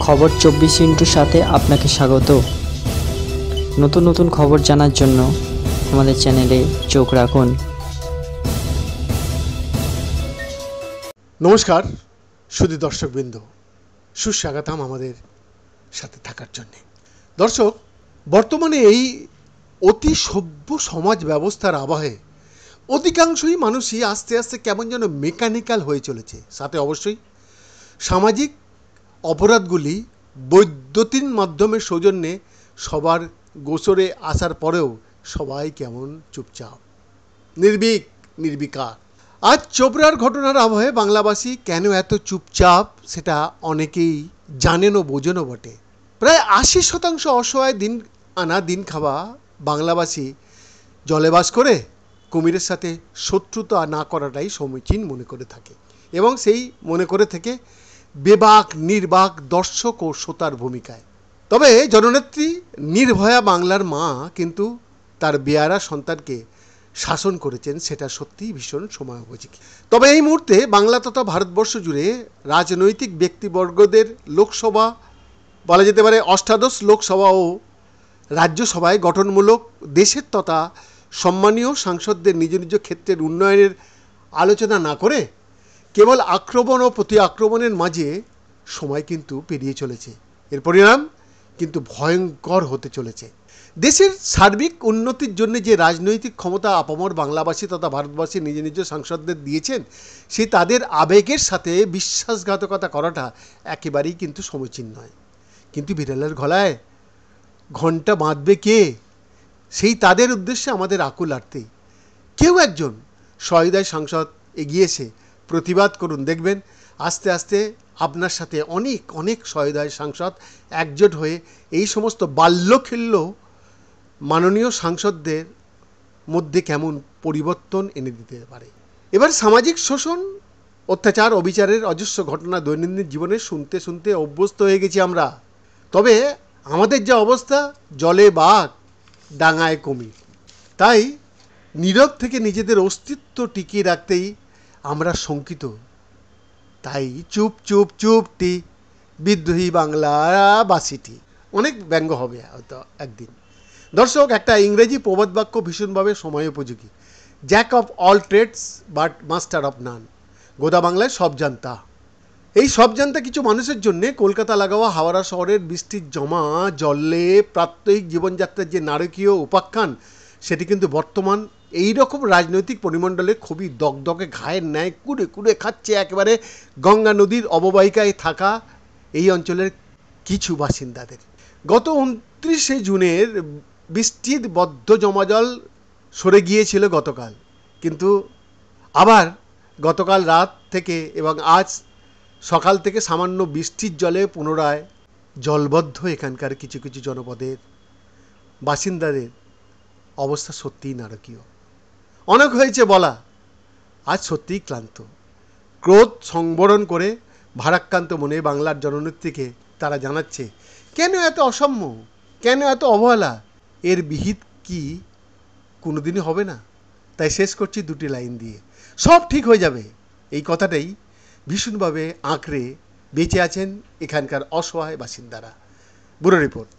খবর 24 সাথে আপনাকে স্বাগত। নতুন নতুন খবর জানার জন্য আমাদের চ্যানেলে চোখ রাখুন। নমস্কার সুধী দর্শকবৃন্দ, সুস্বাগতম আমাদের সাথে থাকার জন্য। দর্শক, বর্তমানে এই অতি সভ্য সমাজ ব্যবস্থার আবহে অধিকাংশই মানুষই আস্তে আস্তে কেমন যেন মেকানিক্যাল হয়ে চলেছে। সাথে অবশ্যই সামাজিক অপরাধগুলি বৈদ্যুতিন মাধ্যমে সৌজন্যে সবার গোচরে আসার পরেও সবাই কেমন চুপচাপ, নির্বিকার। আজ চোপড়ার ঘটনার আবহে বাংলাবাসী কেন এত চুপচাপ সেটা অনেকেই জানেন ও বোঝেনও বটে। প্রায় 80% অসহায় দিন আনা দিন খাওয়া বাংলাবাসী জলে বাস করে কুমিরের সাথে শত্রুতা না করাটাই সমীচীন মনে করে থাকে এবং সেই মনে করে থেকে বেবাক নির্বাক দর্শক ও শ্রোতার ভূমিকায়। তবে জননেত্রী নির্ভয়া বাংলার মা কিন্তু তার বেয়ারা সন্তানকে শাসন করেছেন, সেটা সত্যিই ভীষণ সময়োপযোগী। তবে এই মুহূর্তে বাংলা তথা ভারতবর্ষ জুড়ে রাজনৈতিক ব্যক্তিবর্গদের লোকসভা, বলা যেতে পারে অষ্টাদশ লোকসভা ও রাজ্যসভায় গঠনমূলক দেশের তথা সম্মানীয় সাংসদদের নিজ নিজ ক্ষেত্রের উন্নয়নের আলোচনা না করে কেবল আক্রমণ ও প্রতি আক্রমণের মাঝে সময় কিন্তু পেরিয়ে চলেছে। এর পরিণাম কিন্তু ভয়ঙ্কর হতে চলেছে। দেশের সার্বিক উন্নতির জন্য যে রাজনৈতিক ক্ষমতা আপামর বাংলাবাসী তথা ভারতবাসী নিজ নিজ সাংসদদের দিয়েছেন, সে তাদের আবেগের সাথে বিশ্বাসঘাতকতা করাটা একেবারেই কিন্তু সমীচীন নয়। কিন্তু বিড়ালের গলায় ঘণ্টা বাঁধবে কে, সেই তাদের উদ্দেশ্যে আমাদের আকুল আর্তি। কেউ একজন সহৃদয় সাংসদ এগিয়ে এসে প্রতিবাদ করুন, দেখবেন আস্তে আস্তে আপনার সাথে অনেক অনেক সহৃদয় সাংসদ একজোট হয়ে এই সমস্ত বাল্যখিল্য মাননীয় সাংসদদের মধ্যে কেমন পরিবর্তন এনে দিতে পারে। এবার সামাজিক শোষণ, অত্যাচার, অবিচারের অজস্র ঘটনা দৈনন্দিন জীবনে শুনতে শুনতে অভ্যস্ত হয়ে গেছি আমরা। তবে আমাদের যে অবস্থা, জলে বাঘ ডাঙায় কুমির। তাই নীরব থেকে নিজেদের অস্তিত্ব টিকিয়ে রাখতেই আমরা শঙ্কিত। তাই চুপ চুপ চুপটি বিদ্রোহী বাংলাবাসীটি। অনেক ব্যঙ্গ হবে হয়তো একদিন। দর্শক, একটা ইংরেজি প্রবাদ বাক্য ভীষণভাবে সময়োপযোগী। Jack of all trades but master of none. গোদা বাংলায় সব জানতা। এই সব জানতা কিছু মানুষের জন্যে কলকাতা লাগাওয়া হাওড়া শহরের বৃষ্টির জমা জলে প্রাত্যহিক জীবনযাত্রার যে নারকীয় উপাখ্যান, সেটি কিন্তু বর্তমান এই রকম রাজনৈতিক পরিমণ্ডলে খুবই দগদগে ঘায়ের ন্যায় কুড়ে কুড়ে খাচ্ছে একেবারে গঙ্গা নদীর অববাহিকায় থাকা এই অঞ্চলের কিছু বাসিন্দাদের। গত 29শে জুনের বৃষ্টির বদ্ধ জমাজল সরে গিয়েছিল গতকাল, কিন্তু আবার গতকাল রাত থেকে এবং আজ সকাল থেকে সামান্য বৃষ্টির জলে পুনরায় জলবদ্ধ এখানকার কিছু কিছু জনপদের বাসিন্দাদের অবস্থা সত্যিই নারকীয়। অনেক হয়েছে বলা, আজ সত্যিই ক্লান্ত। ক্রোধ সংবরণ করে ভারাক্রান্ত মনে বাংলার জননেত্রীকে তারা জানাচ্ছে, কেন এত অসাম্য, কেন এত অবহেলা, এর বিহিত কি কোনোদিনই হবে না? তাই শেষ করছি দুটি লাইন দিয়ে, সব ঠিক হয়ে যাবে। এই কথাটাই ভীষণভাবে আঁকড়ে বেঁচে আছেন এখানকার অসহায় বাসিন্দারা। Bureau report.